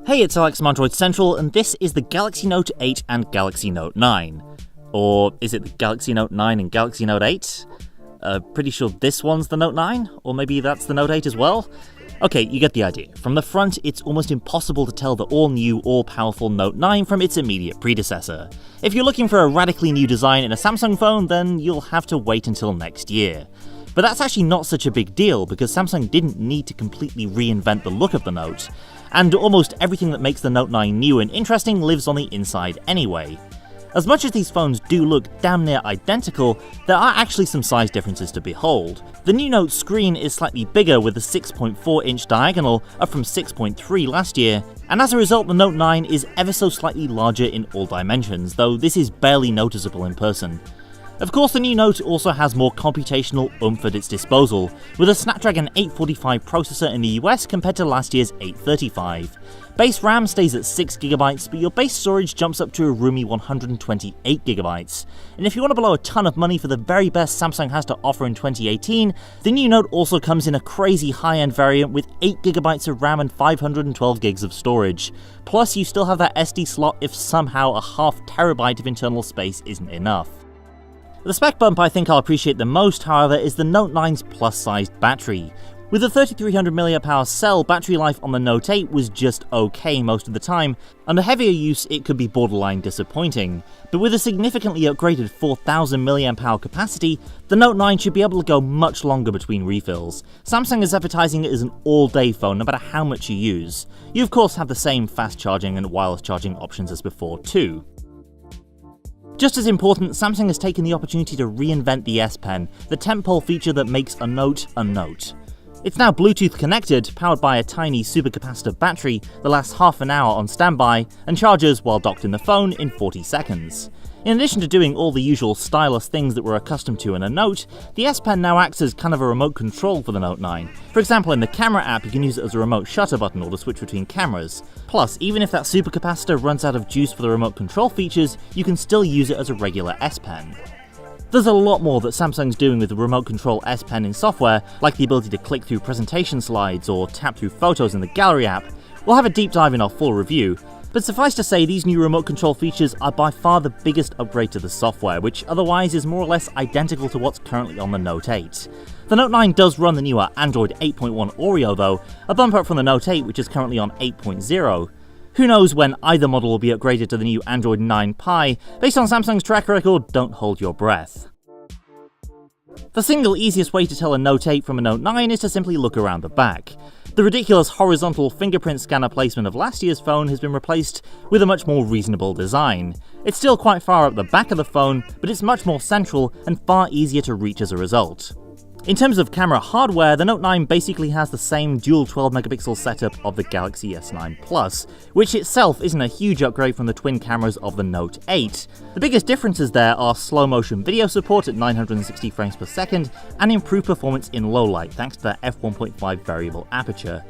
Hey, it's Alex from Android Central, and this is the Galaxy Note 8 and Galaxy Note 9. Or is it the Galaxy Note 9 and Galaxy Note 8? Pretty sure this one's the Note 9, or maybe that's the Note 8 as well? Okay, you get the idea. From the front, it's almost impossible to tell the all-new, all-powerful Note 9 from its immediate predecessor. If you're looking for a radically new design in a Samsung phone, then you'll have to wait until next year. But that's actually not such a big deal, because Samsung didn't need to completely reinvent the look of the Note, and almost everything that makes the Note 9 new and interesting lives on the inside anyway. As much as these phones do look damn near identical, there are actually some size differences to behold. The new Note screen is slightly bigger with a 6.4-inch diagonal, up from 6.3 last year, and as a result the Note 9 is ever so slightly larger in all dimensions, though this is barely noticeable in person. Of course, the new Note also has more computational oomph at its disposal, with a Snapdragon 845 processor in the US compared to last year's 835. Base RAM stays at 6GB, but your base storage jumps up to a roomy 128GB. And if you want to blow a ton of money for the very best Samsung has to offer in 2018, the new Note also comes in a crazy high-end variant with 8GB of RAM and 512GB of storage. Plus, you still have that SD slot if somehow a ½ TB of internal space isn't enough. The spec bump I think I'll appreciate the most, however, is the Note 9's plus-sized battery. With a 3300mAh cell, battery life on the Note 8 was just okay most of the time. Under heavier use, it could be borderline disappointing. But with a significantly upgraded 4000mAh capacity, the Note 9 should be able to go much longer between refills. Samsung is advertising it as an all-day phone no matter how much you use. You of course have the same fast charging and wireless charging options as before too. Just as important, Samsung has taken the opportunity to reinvent the S Pen, the tentpole feature that makes a Note a Note. It's now Bluetooth connected, powered by a tiny supercapacitive battery that lasts half an hour on standby and charges while docked in the phone in 40 seconds. In addition to doing all the usual stylus things that we're accustomed to in a Note, the S Pen now acts as kind of a remote control for the Note 9. For example, in the camera app you can use it as a remote shutter button or to switch between cameras. Plus, even if that supercapacitor runs out of juice for the remote control features, you can still use it as a regular S Pen. There's a lot more that Samsung's doing with the remote control S Pen in software, like the ability to click through presentation slides or tap through photos in the Gallery app. We'll have a deep dive in our full review, but suffice to say these new remote control features are by far the biggest upgrade to the software, which otherwise is more or less identical to what's currently on the Note 8. The Note 9 does run the newer Android 8.1 Oreo though, a bump up from the Note 8 which is currently on 8.0. Who knows when either model will be upgraded to the new Android 9 Pie? Based on Samsung's track record, don't hold your breath. The single easiest way to tell a Note 8 from a Note 9 is to simply look around the back. The ridiculous horizontal fingerprint scanner placement of last year's phone has been replaced with a much more reasonable design. It's still quite far up the back of the phone, but it's much more central and far easier to reach as a result. In terms of camera hardware, the Note 9 basically has the same dual 12MP setup of the Galaxy S9 Plus, which itself isn't a huge upgrade from the twin cameras of the Note 8. The biggest differences there are slow motion video support at 960 frames per second and improved performance in low light thanks to the f1.5 variable aperture.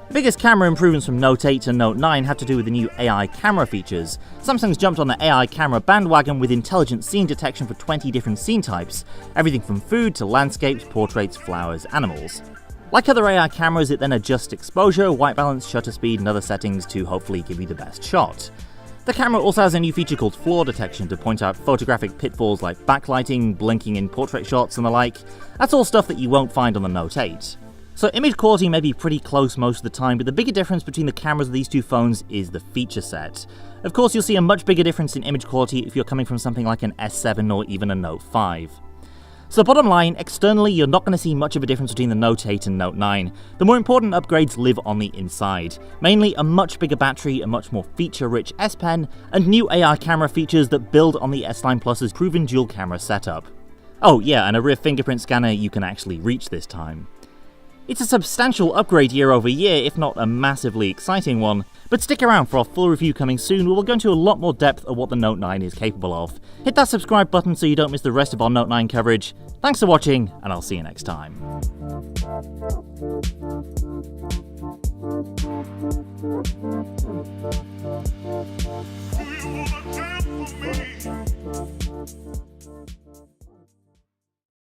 The biggest camera improvements from Note 8 to Note 9 have to do with the new AI camera features. Samsung's jumped on the AI camera bandwagon with intelligent scene detection for 20 different scene types, everything from food to landscapes, portraits, flowers, animals. Like other AI cameras, it then adjusts exposure, white balance, shutter speed and other settings to hopefully give you the best shot. The camera also has a new feature called flaw detection to point out photographic pitfalls like backlighting, blinking in portrait shots and the like. That's all stuff that you won't find on the Note 8. So image quality may be pretty close most of the time, but the bigger difference between the cameras of these two phones is the feature set. Of course, you'll see a much bigger difference in image quality if you're coming from something like an S7 or even a Note 5. So bottom line, externally you're not going to see much of a difference between the Note 8 and Note 9. The more important upgrades live on the inside. Mainly a much bigger battery, a much more feature-rich S Pen, and new AI camera features that build on the S9 Plus's proven dual camera setup. Oh yeah, and a rear fingerprint scanner you can actually reach this time. It's a substantial upgrade year over year, if not a massively exciting one, but stick around for our full review coming soon where we'll go into a lot more depth of what the Note 9 is capable of. Hit that subscribe button so you don't miss the rest of our Note 9 coverage. Thanks for watching, and I'll see you next time. Do you wanna dance with me?